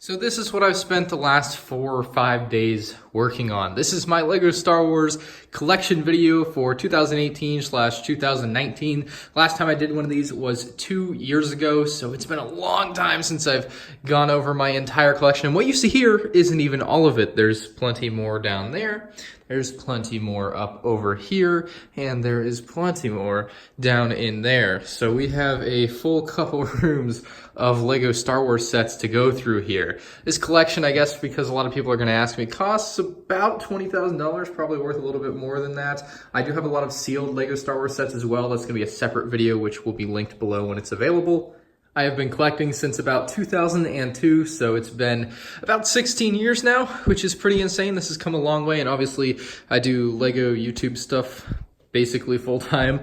So this is what I've spent the last 4 or 5 days working on. This is my LEGO Star Wars collection video for 2018/2019. Last time I did one of these was 2 years ago, so it's been a long time since I've gone over my entire collection. And what you see here isn't even all of it. There's plenty more down there. There's plenty more up over here, and there is plenty more down in there. So we have a full couple rooms of LEGO Star Wars sets to go through here. This collection, I guess, because a lot of people are gonna ask me, costs about $20,000, probably worth a little bit more than that. I do have a lot of sealed LEGO Star Wars sets as well. That's gonna be a separate video, which will be linked below when it's available. I have been collecting since about 2002, so it's been about 16 years now, which is pretty insane. This has come a long way, and obviously I do LEGO YouTube stuff basically full-time.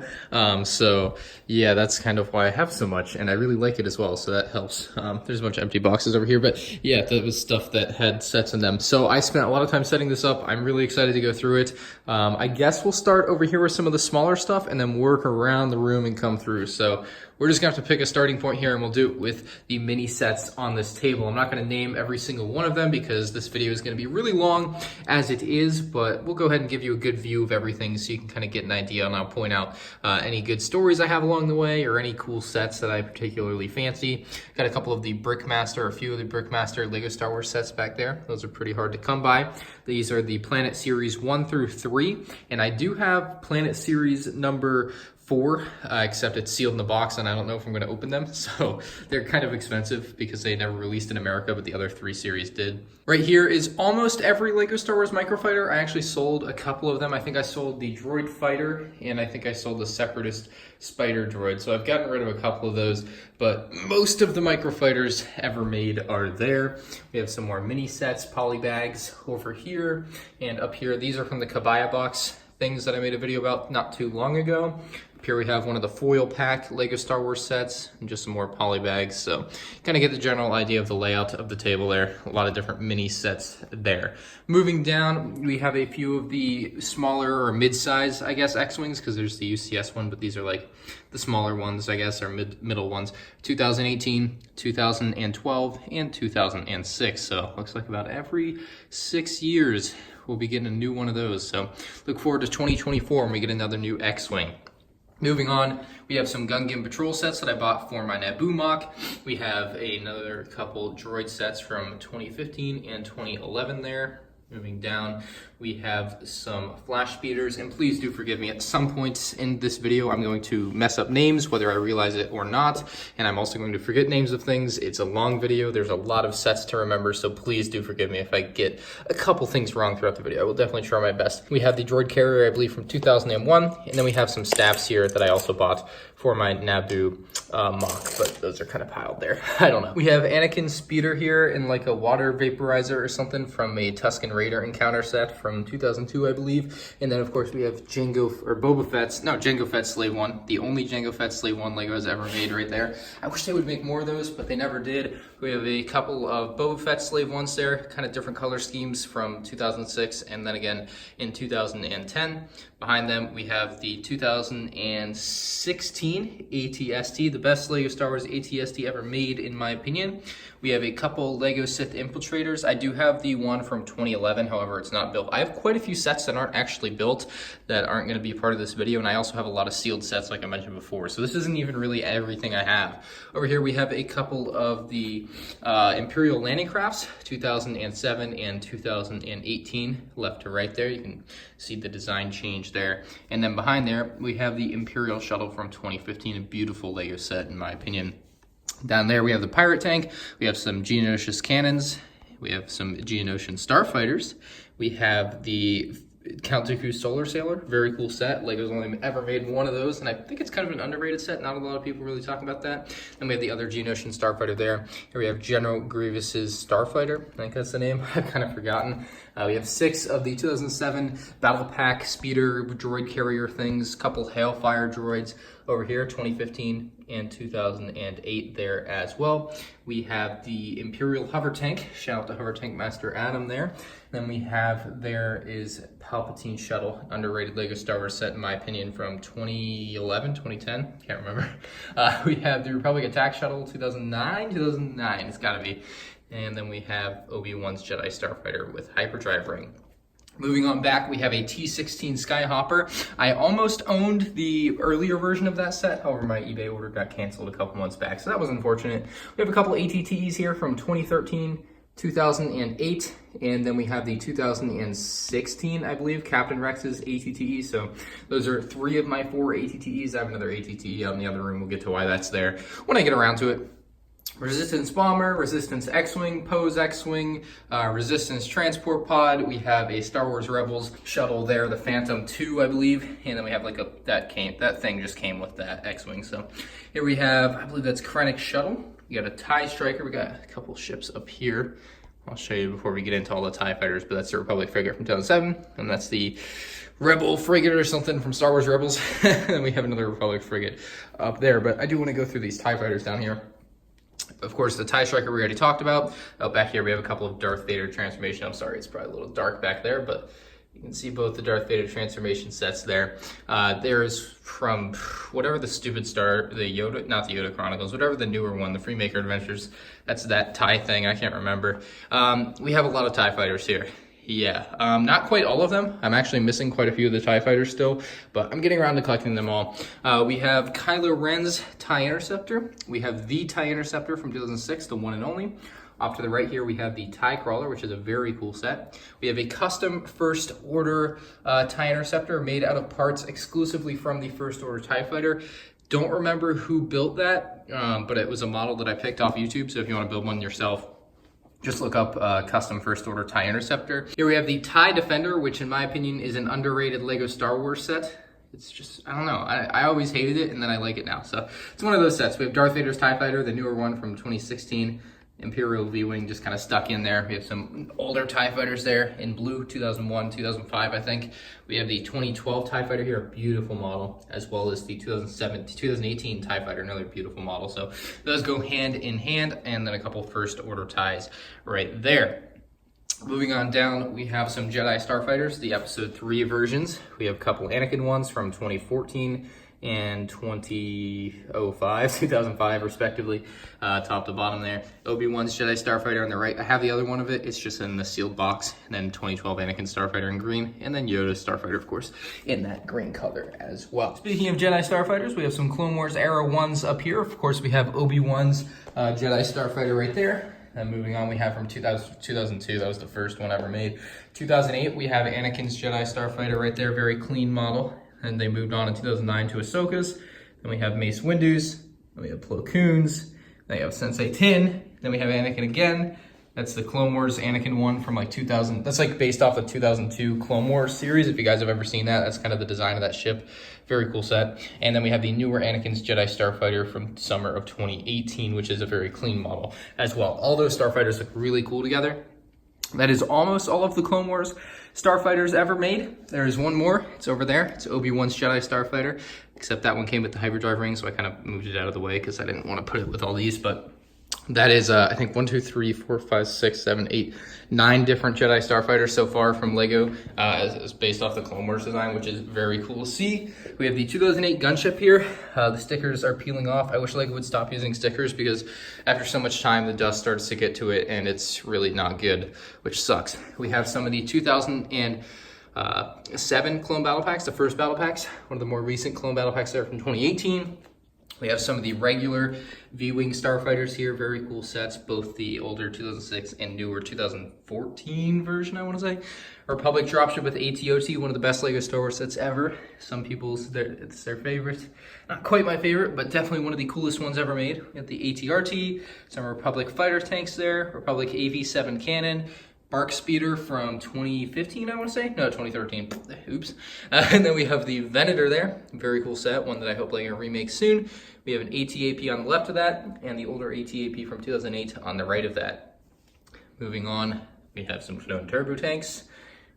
So yeah, that's kind of why I have so much, and I really like it as well, so that helps. There's a bunch of empty boxes over here, but yeah, that was stuff that had sets in them. So I spent a lot of time setting this up. I'm really excited to go through it. I guess we'll start over here with some of the smaller stuff and then work around the room and come through. So we're just gonna have to pick a starting point here, and we'll do it with the mini sets on this table. I'm not gonna name every single one of them because this video is gonna be really long as it is, but we'll go ahead and give you a good view of everything so you can kind of get an idea, and I'll point out any good stories I have along the way or any cool sets that I particularly fancy. Got a couple of the Brickmaster, a few of the Brickmaster LEGO Star Wars sets back there. Those are pretty hard to come by. These are the Planet Series 1 through 3, and I do have Planet Series number 4, except it's sealed in the box and I don't know if I'm going to open them, so they're kind of expensive because they never released in America, but the other 3 series did. Right here is almost every LEGO Star Wars microfighter. I actually sold a couple of them. I think I sold the Droid Fighter, and I think I sold the Separatist Spider Droid, so I've gotten rid of a couple of those, but most of the microfighters ever made are there. We have some more mini sets, poly bags over here, and up here, these are from the Kabaya box things that I made a video about not too long ago. Up here we have one of the foil pack LEGO Star Wars sets and just some more poly bags. So kind of get the general idea of the layout of the table there. A lot of different mini sets there. Moving down, we have a few of the smaller or mid-size, I guess, X-Wings, because there's the UCS one, but these are like the smaller ones, I guess, or middle ones. 2018, 2012, and 2006. So looks like about every 6 years we'll be getting a new one of those. So look forward to 2024 when we get another new X-Wing. Moving on, we have some Gungan Patrol sets that I bought for my Naboo mock. We have another couple droid sets from 2015 and 2011 there. Moving down, we have some flash speeders, and please do forgive me, at some points in this video I'm going to mess up names, whether I realize it or not, and I'm also going to forget names of things. It's a long video, there's a lot of sets to remember, so please do forgive me if I get a couple things wrong throughout the video. I will definitely try my best. We have the droid carrier, I believe, from 2001, and then we have some staffs here that I also bought for my Naboo mock, but those are kind of piled there. I don't know. We have Anakin's speeder here in like a water vaporizer or something from a Tusken Raider encounter set from 2002, I believe. And then of course we have Jango Fett Slave 1, the only Jango Fett Slave 1 LEGO has ever made right there. I wish they would make more of those, but they never did. We have a couple of Boba Fett Slave 1s there, kind of different color schemes from 2006 and then again in 2010. Behind them, we have the 2016 AT-ST, the best LEGO Star Wars AT-ST ever made, in my opinion. We have a couple LEGO Sith Infiltrators. I do have the one from 2011, however, it's not built. I have quite a few sets that aren't actually built that aren't going to be part of this video, and I also have a lot of sealed sets like I mentioned before, so this isn't even really everything I have. Over here, we have a couple of the Imperial landing crafts, 2007 and 2018, left to right there. You can see the design change there. And then behind there, we have the Imperial shuttle from 2015, a beautiful LEGO set in my opinion. Down there, we have the pirate tank. We have some Geonosian cannons. We have some Geonosian starfighters. We have the Count Dooku Solar Sailor, very cool set. LEGO's only ever made one of those, and I think it's kind of an underrated set. Not a lot of people really talk about that. And we have the other Geonosian Starfighter there. Here we have General Grievous's Starfighter. I think that's the name. I've kind of forgotten. We have 6 of the 2007 Battle Pack Speeder Droid Carrier things, couple Hailfire droids over here, 2015 and 2008 there as well. We have the Imperial Hover Tank. Shout out to Hover Tank Master Adam there. Then we have, there is Palpatine Shuttle, underrated LEGO Star Wars set in my opinion from 2011, 2010, can't remember. We have the Republic Attack Shuttle, 2009, it's gotta be. And then we have Obi-Wan's Jedi Starfighter with hyperdrive ring. Moving on back, we have a T-16 Skyhopper. I almost owned the earlier version of that set, however my eBay order got canceled a couple months back, so that was unfortunate. We have a couple ATTEs here from 2013, 2008, and then we have the 2016, I believe, Captain Rex's ATTE. So those are 3 of my 4 ATTEs. I have another ATTE out in the other room. We'll get to why that's there when I get around to it. Resistance Bomber, Resistance X-Wing, Pose X-Wing, Resistance Transport Pod. We have a Star Wars Rebels shuttle there, the Phantom 2, I believe, and then we have like that thing just came with that X-Wing. So here we have, I believe that's Krennic shuttle. We got a TIE Striker. We got a couple ships up here. I'll show you before we get into all the TIE Fighters, but that's the Republic frigate from 2007, and that's the Rebel frigate or something from Star Wars Rebels. And we have another Republic frigate up there, but I do want to go through these TIE Fighters down here. Of course, the TIE Striker we already talked about. Back here we have a couple of Darth Vader transformation. I'm sorry, it's probably a little dark back there, but you can see both the Darth Vader transformation sets there. There's from whatever the stupid not the Yoda Chronicles, whatever the newer one, the Freemaker Adventures, that's that TIE thing, I can't remember. We have a lot of TIE Fighters here. Yeah, not quite all of them. I'm actually missing quite a few of the TIE Fighters still, but I'm getting around to collecting them all. We have Kylo Ren's TIE Interceptor. We have the TIE Interceptor from 2006, the one and only. Off to the right here, we have the TIE Crawler, which is a very cool set. We have a custom First Order TIE Interceptor made out of parts exclusively from the First Order TIE Fighter. Don't remember who built that, but it was a model that I picked off YouTube, so if you want to build one yourself, just look up custom First Order TIE Interceptor. Here we have the TIE Defender, which in my opinion is an underrated Lego Star Wars set. It's just, I don't know, I always hated it and then I like it now. So it's one of those sets. We have Darth Vader's TIE Fighter, the newer one from 2016. Imperial V-Wing just kind of stuck in there. We have some older TIE Fighters there in blue, 2001, 2005, I think. We have the 2012 TIE Fighter here, a beautiful model, as well as the 2018 TIE Fighter, another beautiful model. So those go hand in hand, and then a couple First Order TIEs right there. Moving on down, we have some Jedi Starfighters, the Episode 3 versions. We have a couple Anakin ones from 2014 and 2005 respectively, top to bottom there. Obi-Wan's Jedi Starfighter on the right. I have the other one of it, it's just in the sealed box. And then 2012 Anakin Starfighter in green, and then Yoda's Starfighter, of course, in that green color as well. Speaking of Jedi Starfighters, we have some Clone Wars era ones up here. Of course, we have Obi-Wan's Jedi Starfighter right there. And moving on, we have from 2002, that was the first one ever made. 2008, we have Anakin's Jedi Starfighter right there, very clean model. And they moved on in 2009 to Ahsoka's. Then we have Mace Windu's. Then we have Plo Koon's. Then we have Sensei Tin. Then we have Anakin again. That's the Clone Wars Anakin one from like 2000. That's like based off the 2002 Clone Wars series. If you guys have ever seen that, that's kind of the design of that ship. Very cool set. And then we have the newer Anakin's Jedi Starfighter from summer of 2018, which is a very clean model as well. All those Starfighters look really cool together. That is almost all of the Clone Wars Starfighters ever made. There is one more, it's over there. It's Obi-Wan's Jedi Starfighter, except that one came with the hyperdrive ring, so I kind of moved it out of the way because I didn't want to put it with all these, but that is, I think 1, 2, 3, 4, 5, 6, 7, 8, 9 different Jedi Starfighters so far from Lego, as based off the Clone Wars design, which is very cool to see. We have the 2008 gunship here. The stickers are peeling off. I wish Lego would stop using stickers because after so much time, the dust starts to get to it and it's really not good, which sucks. We have some of the 2007 clone battle packs, the first battle packs, one of the more recent clone battle packs there from 2018. We have some of the regular V-Wing Starfighters here, very cool sets, both the older 2006 and newer 2014 version, I want to say. Republic dropship with AT-OT, one of the best LEGO Star Wars sets ever. Some people's, it's their favorite. Not quite my favorite, but definitely one of the coolest ones ever made. We have the AT-RT, some Republic fighter tanks there, Republic AV-7 cannon, Bark Speeder from 2015, I want to say. No, 2013. Oops. And then we have the Venator there. Very cool set, one that I hope LEGO remakes soon. We have an AT-AP on the left of that, and the older AT-AP from 2008 on the right of that. Moving on, we have some Clone Turbo Tanks.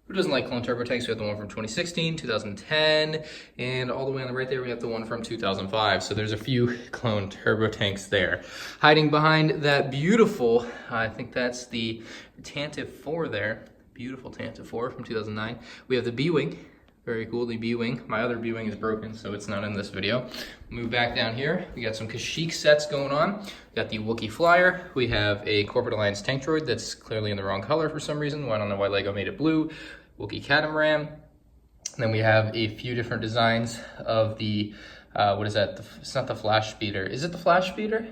Who doesn't like Clone Turbo Tanks? We have the one from 2016, 2010, and all the way on the right there, we have the one from 2005. So there's a few Clone Turbo Tanks there. Hiding behind that beautiful, I think that's the Tantive 4 there. Beautiful Tantive 4 from 2009. We have the B-Wing, Very cool, the B-Wing. My other B-Wing is broken, so it's not in this video. Move back down here. We got some Kashyyyk sets going on. We got the Wookiee Flyer. We have a Corporate Alliance tank droid that's clearly in the wrong color for some reason. Well, I don't know why LEGO made it blue. Wookiee Catamaran. And then we have a few different designs of the, what is that? It's not the Flash Speeder. Is it the Flash Speeder?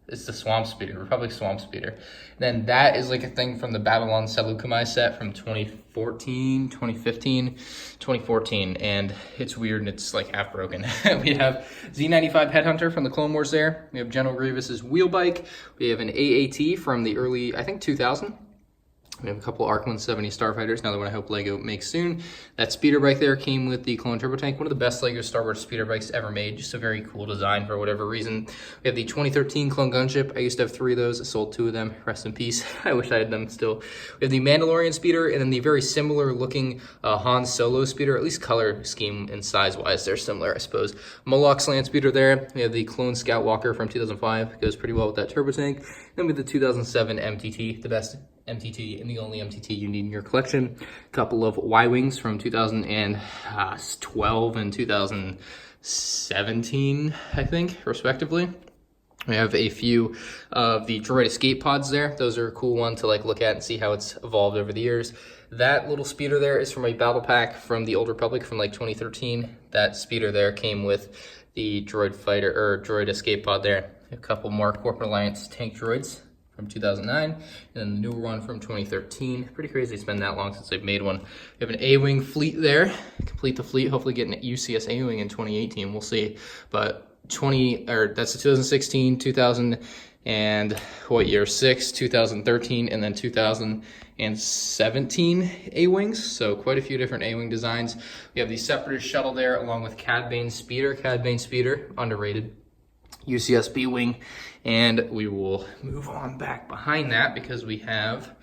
It's the Swamp Speeder, Republic Swamp Speeder. Then that is like a thing from the Babylon Seleucumai set from 2014, 2014, and it's weird and it's like half broken. We have Z95 Headhunter from the Clone Wars there. We have General Grievous's wheel bike. We have an AAT from the early, I think 2000. We have a couple Arc 170 starfighters, another one I hope LEGO makes soon. That speeder bike there came with the Clone Turbo Tank, one of the best LEGO Star Wars speeder bikes ever made. Just a very cool design for whatever reason. We have the 2013 Clone Gunship. I used to have 3 of those. I sold 2 of them. Rest in peace. I wish I had them still. We have the Mandalorian speeder, and then the very similar looking Han Solo speeder, at least color scheme and size-wise, they're similar, I suppose. Moloch's land speeder there. We have the Clone Scout Walker from 2005. Goes pretty well with that turbo tank. Then we have the 2007 MTT, the best MTT and the only MTT you need in your collection. A couple of Y-Wings from 2012 and 2017, I think, respectively. We have a few of the droid escape pods there. Those are a cool one to like look at and see how it's evolved over the years. That little speeder there is from a battle pack from the Old Republic from like 2013. That speeder there came with the droid fighter or droid escape pod there. A couple more Corporate Alliance tank droids from 2009, and then the newer one from 2013. Pretty crazy it's been that long since they've made one. We have an A-Wing fleet there. Complete the fleet, hopefully get an UCS A-Wing in 2018, we'll see. But that's the 2016, 2000, and what year? 6, 2013, and then 2017 A-Wings. So quite a few different A-Wing designs. We have the Separatist shuttle there, along with Cad Bane Speeder. Cad Bane Speeder, underrated. UCS B-Wing, and we will move on back behind that because we have,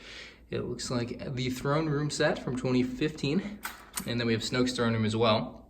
it looks like the Throne Room set from 2015, and then we have Snoke's Throne Room as well.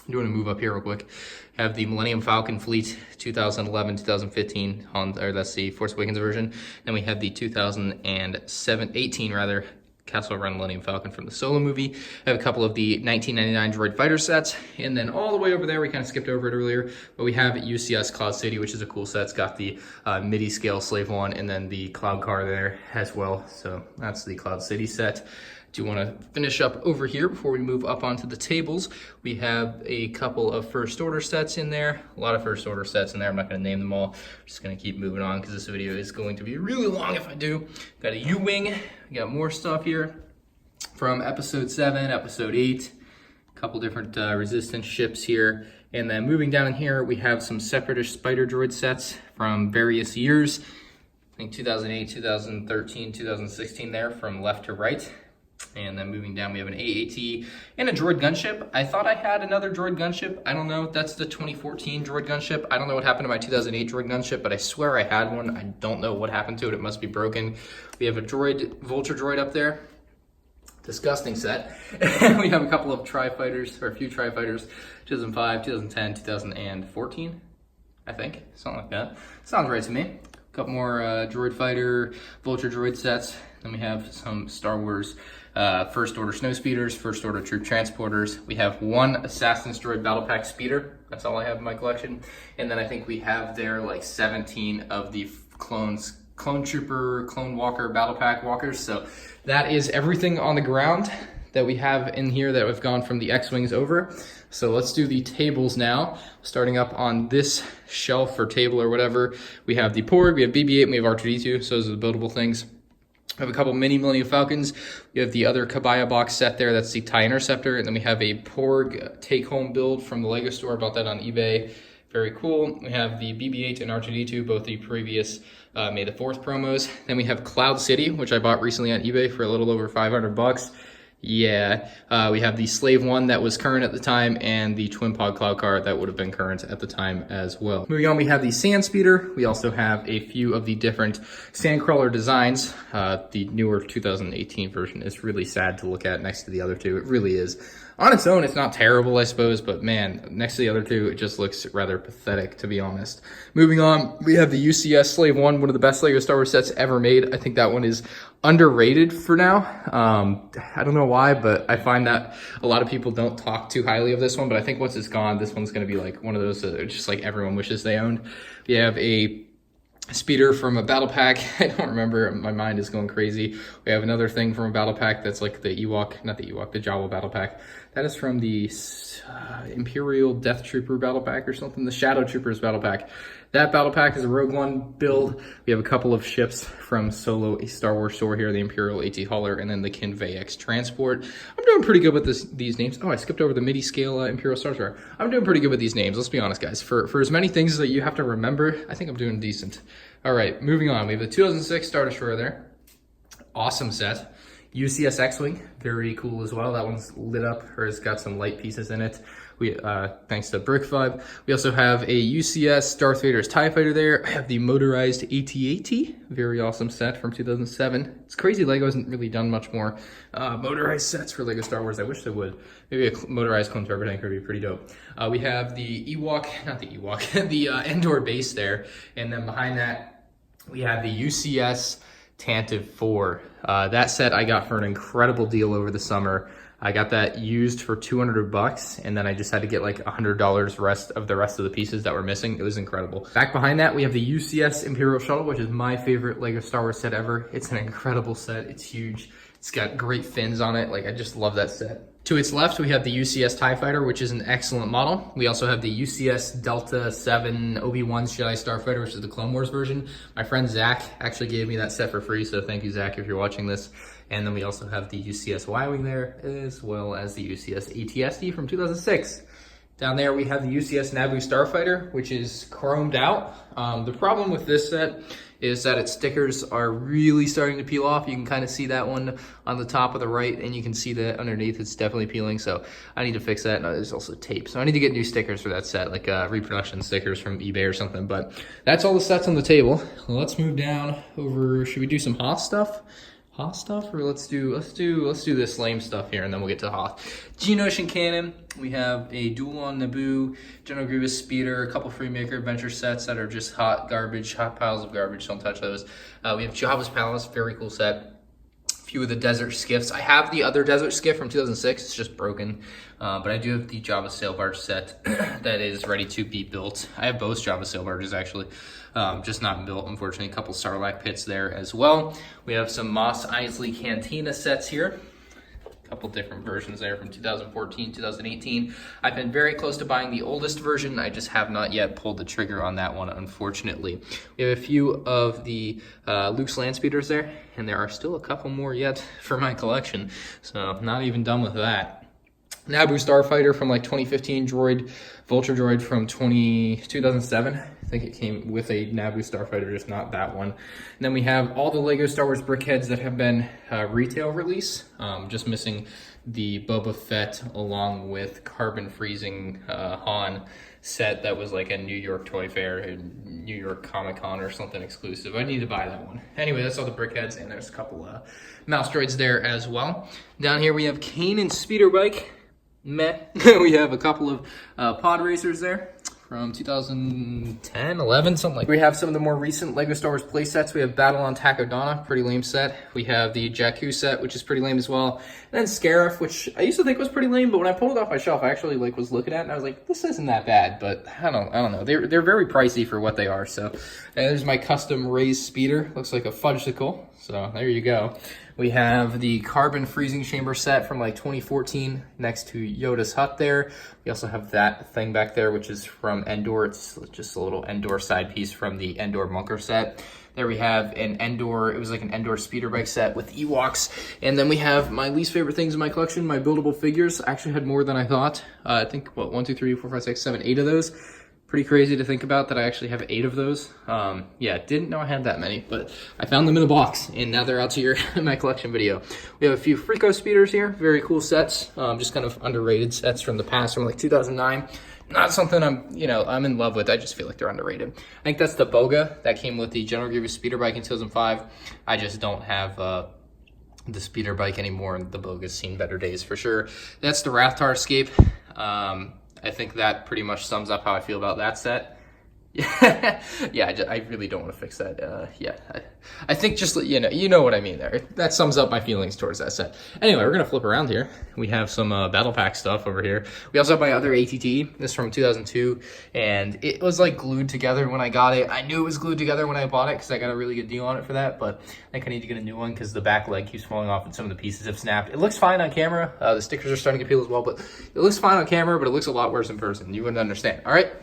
I'm doing a move up here real quick. Have the Millennium Falcon fleet 2011, 2015 or that's the Force Awakens version. Then we have the 2018 rather. Castle Run Millennium Falcon from the Solo movie. I have a couple of the 1999 droid fighter sets, and then all the way over there, we kind of skipped over it earlier, but we have UCS Cloud City, which is a cool set. It's got the MIDI scale Slave One, and then the Cloud Car there as well. So that's the Cloud City set. Do you want to finish up over here before we move up onto the tables? We have a couple of First Order sets in there. A lot of First Order sets in there. I'm not going to name them all. I'm just going to keep moving on because this video is going to be really long if I do. Got a U-Wing. We got more stuff here from Episode 7, Episode 8. A couple different Resistance ships here. And then moving down in here, we have some Separatist Spider Droid sets from various years. I think 2008, 2013, 2016 there from left to right. And then moving down, we have an AAT and a droid gunship. I thought I had another droid gunship. I don't know. That's the 2014 droid gunship. I don't know what happened to my 2008 droid gunship, but I swear I had one. I don't know what happened to it. It must be broken. We have a droid, Vulture droid up there. Disgusting set. We have a couple of tri-fighters, or a few tri-fighters, 2005, 2010, 2014, I think. Something like that. Sounds right to me. A couple more droid fighter, Vulture droid sets. Then we have some Star Wars First Order Snowspeeders, First Order Troop Transporters. We have one Assassin's Droid Battle Pack Speeder. That's all I have in my collection. And then I think we have there like 17 of the Clone Trooper, Clone Walker Battle Pack Walkers. So that is everything on the ground that we have in here that have gone from the X-Wings over. So let's do the tables now. Starting up on this shelf or table or whatever, we have the Porg, we have BB-8, and we have R2-D2. So those are the buildable things. We have a couple mini Millennium Falcons. We have the other Kabaya box set there. That's the TIE Interceptor. And then we have a Porg take-home build from the LEGO store. I bought that on eBay. Very cool. We have the BB-8 and R2-D2, both the previous May the 4th promos. Then we have Cloud City, which I bought recently on eBay for a little over $500. Yeah, we have the Slave One that was current at the time, and the Twin Pod Cloud Car that would have been current at the time as well. Moving on, we have the Sand Speeder. We also have a few of the different Sandcrawler designs. The newer 2018 version is really sad to look at next to the other two. It really is. On its own, it's not terrible, I suppose, but man, next to the other two, it just looks rather pathetic, to be honest. Moving on, we have the UCS Slave 1, one of the best LEGO Star Wars sets ever made. I think that one is underrated for now. I don't know why, but I find that a lot of people don't talk too highly of this one, but I think once it's gone, this one's going to be like one of those just like everyone wishes they owned. We have a speeder from a battle pack. I don't remember, my mind is going crazy. We have another thing from a battle pack that's like the Ewok, not the Ewok, the Jabba battle pack. That is from the Imperial Death Trooper battle pack or something, the Shadow Troopers battle pack. That battle pack is a Rogue One build. We have a couple of ships from Solo, a Star Wars store here, the Imperial AT Hauler, and then the Kinvey X Transport. I'm doing pretty good with these names. Oh, I skipped over the MIDI scale Imperial Star Destroyer. I'm doing pretty good with these names, let's be honest, guys. For as many things that you have to remember, I think I'm doing decent. All right, moving on. We have the 2006 Star Destroyer there. Awesome set. UCS X-Wing, very cool as well. That one's lit up, or has got some light pieces in it. We, thanks to Brick Vibe. We also have a UCS Darth Vader's TIE Fighter there. I have the motorized AT-AT, very awesome set from 2007. It's crazy LEGO hasn't really done much more motorized sets for LEGO Star Wars. I wish they would. Maybe a motorized clone turbo tank would be pretty dope. We have the Ewok, not the Ewok, the Endor base there. And then behind that, we have the UCS Tantive 4. That set I got for an incredible deal over the summer. I got that used for 200 bucks, and then I just had to get like $100 rest of the pieces that were missing. It was incredible. Back behind that, we have the UCS Imperial Shuttle, which is my favorite LEGO Star Wars set ever. It's an incredible set. It's huge. It's got great fins on it. Like, I just love that set. To its left, we have the UCS TIE Fighter, which is an excellent model. We also have the UCS Delta 7 Obi-Wan's Jedi Starfighter, which is the Clone Wars version. My friend Zach actually gave me that set for free, so thank you, Zach, if you're watching this. And then we also have the UCS Y-Wing there, as well as the UCS AT-ST from 2006. Down there, we have the UCS Naboo Starfighter, which is chromed out. The problem with this set is that its stickers are really starting to peel off. You can kind of see that one on the top of the right, and you can see that underneath it's definitely peeling, so I need to fix that. And there's also tape, so I need to get new stickers for that set, like reproduction stickers from eBay or something. But that's all the sets on the table. Let's move down over. Should we do some Hoth stuff? Hoth stuff, or let's do this lame stuff here, and then we'll get to Hoth. Geonosian Cannon. We have a Duel on Naboo, General Grievous Speeder, a couple Freemaker Adventure sets that are just hot garbage, hot piles of garbage. Don't touch those. We have Jabba's Palace, very cool set. A few of the Desert Skiffs. I have the other Desert Skiff from 2006. It's just broken, but I do have the Jabba Sail Barge set that is ready to be built. I have both Jabba Sail Barges actually. Just not built, unfortunately. A couple Sarlacc pits there as well. We have some Mos Eisley Cantina sets here. A couple different versions there from 2014, 2018. I've been very close to buying the oldest version. I just have not yet pulled the trigger on that one, unfortunately. We have a few of the Luke's land speeders there, and there are still a couple more yet for my collection. So I'm not even done with that. Naboo Starfighter from like 2015, droid, Vulture droid from 2007. I think it came with a Naboo Starfighter, just not that one. And then we have all the LEGO Star Wars brickheads that have been retail release, just missing the Boba Fett along with carbon freezing Han set that was like a New York Toy Fair, a New York Comic Con or something exclusive. I need to buy that one. Anyway, that's all the brickheads, and there's a couple mouse droids there as well. Down here we have Kanan Speeder Bike. Meh. We have a couple of pod racers there from 2010, 11, something like that. We have some of the more recent LEGO Star Wars play sets. We have Battle on Takodana, pretty lame set. We have the Jakku set, which is pretty lame as well. And then Scarif, which I used to think was pretty lame, but when I pulled it off my shelf, I actually was looking at it and I was like, this isn't that bad, but I don't know. They're very pricey for what they are. So there's my custom raised speeder. Looks like a fudgesicle. So there you go. We have the carbon freezing chamber set from like 2014 next to Yoda's hut there. We also have that thing back there, which is from Endor. It's just a little Endor side piece from the Endor bunker set. There we have an Endor, it was like an Endor speeder bike set with Ewoks. And then we have my least favorite things in my collection, my buildable figures. I actually had more than I thought. I think, what, 1, 2, 3, 4, 5, 6, 7, 8 of those. Pretty crazy to think about that I actually have 8 of those. Yeah, didn't know I had that many, but I found them in a box, and now they're out to your my collection video. We have a few Freako speeders here, very cool sets, just kind of underrated sets from the past, from like 2009. Not something I'm in love with. I just feel like they're underrated. I think that's the Boga that came with the General Grievous speeder bike in 2005. I just don't have the speeder bike anymore, and the Boga's seen better days for sure. That's the Rathtar Escape. I think that pretty much sums up how I feel about that set. Yeah, I really don't want to fix that. Yeah, I think just, you know what I mean there. That sums up my feelings towards that set. Anyway, we're gonna flip around here. We have some battle pack stuff over here. We also have my other ATT. This is from 2002, and it was like glued together when I got it. I knew it was glued together when I bought it because I got a really good deal on it for that, but I think I need to get a new one because the back leg keeps falling off and some of the pieces have snapped. It looks fine on camera. The stickers are starting to peel as well, but it looks fine on camera, but it looks a lot worse in person. You wouldn't understand. All right.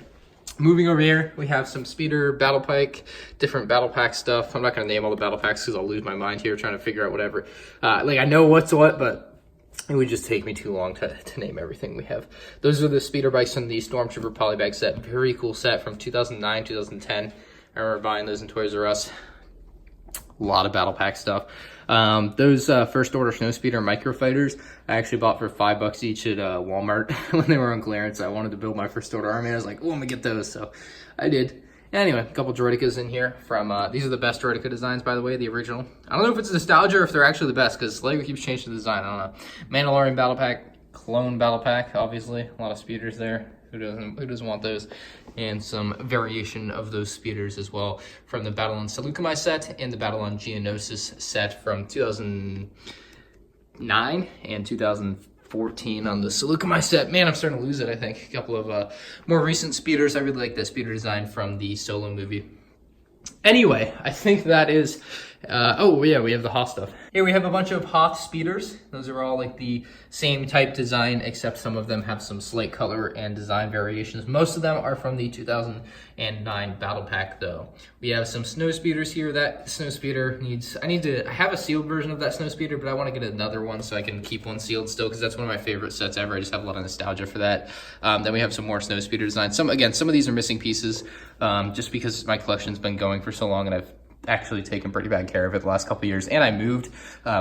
Moving over here, we have some speeder, battle pack, different battle pack stuff. I'm not going to name all the battle packs because I'll lose my mind here trying to figure out whatever. Like, I know what's what, but it would just take me too long to name everything we have. Those are the speeder bikes in the Stormtrooper polybag set. Very cool set from 2009, 2010. I remember buying those in Toys R Us. A lot of battle pack stuff. Those first order snowspeeder microfighters I actually bought for $5 each at Walmart when they were on clearance. I wanted to build my first order army. I was like, oh, I'm gonna get those, so I did. Anyway, a couple droidicas in here from these are the best droidica designs, by the way, the original. I don't know if it's nostalgia or if they're actually the best because Lego keeps changing the design. I don't know. Mandalorian battle pack, clone battle pack, obviously a lot of speeders there. Who doesn't want those? And some variation of those speeders as well from the Battle on Seleucami set and the Battle on Geonosis set from 2009 and 2014 on the Seleucami set. Man, I'm starting to lose it, I think. A couple of more recent speeders. I really like the speeder design from the Solo movie. Anyway, I think that is, oh yeah, we have the Hoth stuff. Here we have a bunch of Hoth speeders. Those are all like the same type design, except some of them have some slight color and design variations. Most of them are from the 2009 battle pack though. We have some snow speeders here. That snow speeder needs, I have a sealed version of that snow speeder, but I want to get another one so I can keep one sealed still because that's one of my favorite sets ever. I just have a lot of nostalgia for that. Then we have some more snow speeder designs. Some of these are missing pieces just because my collection's been going for so long and I've actually taken pretty bad care of it the last couple of years, and I moved,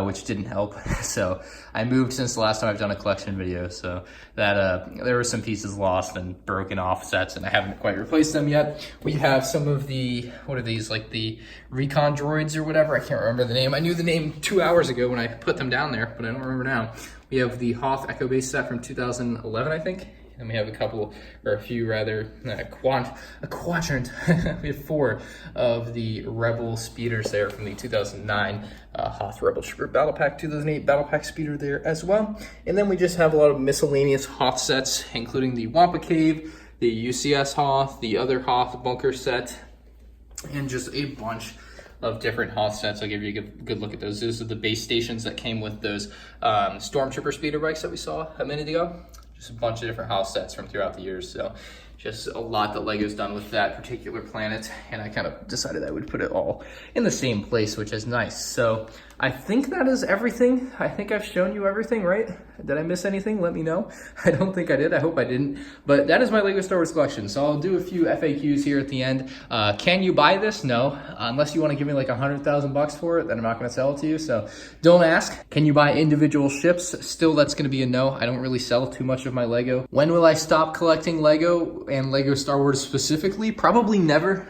which didn't help. So I moved since the last time I've done a collection video, so that there were some pieces lost and broken off sets, and I haven't quite replaced them yet. We have some of the, what are these, like the recon droids or whatever? I can't remember the name. I knew the name 2 hours ago when I put them down there, but I don't remember now. We have the Hoth Echo Base set from 2011, I think. And we have a couple, or a few rather, a quadrant. We have 4 of the Rebel speeders there from the 2009 Hoth Rebel Trooper Battle Pack, 2008 Battle Pack speeder there as well. And then we just have a lot of miscellaneous Hoth sets, including the Wampa Cave, the UCS Hoth, the other Hoth bunker set, and just a bunch of different Hoth sets. I'll give you a good look at those. Those are the base stations that came with those Stormtrooper speeder bikes that we saw a minute ago. Just a bunch of different Hoth sets from throughout the years. So just a lot that Lego's done with that particular planet. And I kind of decided I would put it all in the same place, which is nice. So I think that is everything. I think I've shown you everything, right? Did I miss anything? Let me know. I don't think I did. I hope I didn't. But that is my Lego Star Wars collection. So I'll do a few FAQs here at the end. Can you buy this? No. Unless you want to give me like $100,000 for it, then I'm not going to sell it to you. So don't ask. Can you buy individual ships? Still, that's going to be a no. I don't really sell too much of my Lego. When will I stop collecting Lego and Lego Star Wars specifically? Probably never.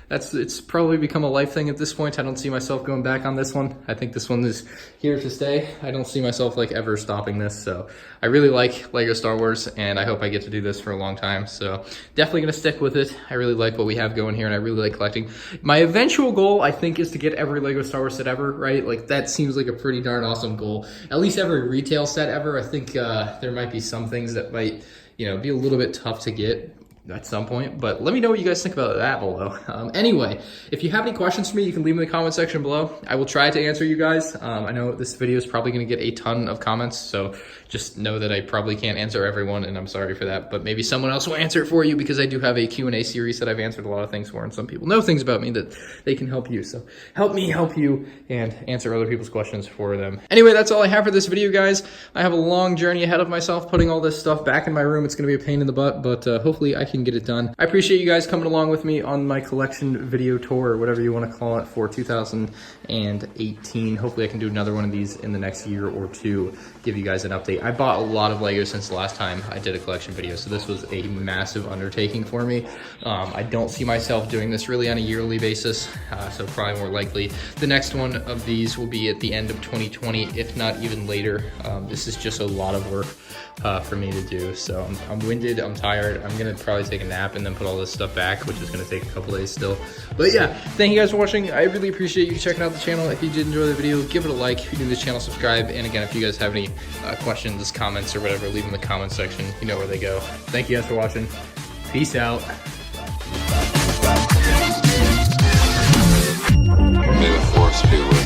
It's probably become a life thing at this point. I don't see myself going back on this one. I think this one is here to stay. I don't see myself like ever stopping this. So I really like Lego Star Wars and I hope I get to do this for a long time. So definitely gonna stick with it. I really like what we have going here and I really like collecting. My eventual goal, I think, is to get every Lego Star Wars set ever, right? Like that seems like a pretty darn awesome goal. At least every retail set ever. I think there might be some things that might, be a little bit tough to get at some point, but let me know what you guys think about that below. Anyway, if you have any questions for me, you can leave them in the comment section below. I will try to answer you guys. I know this video is probably going to get a ton of comments, so just know that I probably can't answer everyone, and I'm sorry for that, but maybe someone else will answer it for you because I do have a Q&A series that I've answered a lot of things for, and some people know things about me that they can help you. So help me help you and answer other people's questions for them. Anyway, that's all I have for this video, guys. I have a long journey ahead of myself putting all this stuff back in my room. It's going to be a pain in the butt, but hopefully I can can get it done. I appreciate you guys coming along with me on my collection video tour, or whatever you want to call it, for 2018. Hopefully I can do another one of these in the next year or two, give you guys an update. I bought a lot of Legos since the last time I did a collection video, so this was a massive undertaking for me. I don't see myself doing this really on a yearly basis, so probably more likely the next one of these will be at the end of 2020, if not even later. This is just a lot of work for me to do, so I'm winded, I'm tired. I'm gonna probably take a nap and then put all this stuff back, which is gonna take a couple days still. But yeah, thank you guys for watching. I really appreciate you checking out the channel. If you did enjoy the video, give it a like. If you're new to the channel, subscribe. And again, if you guys have any questions, comments, or whatever, leave them in the comment section. You know where they go. Thank you guys for watching. Peace out. May the force be with you.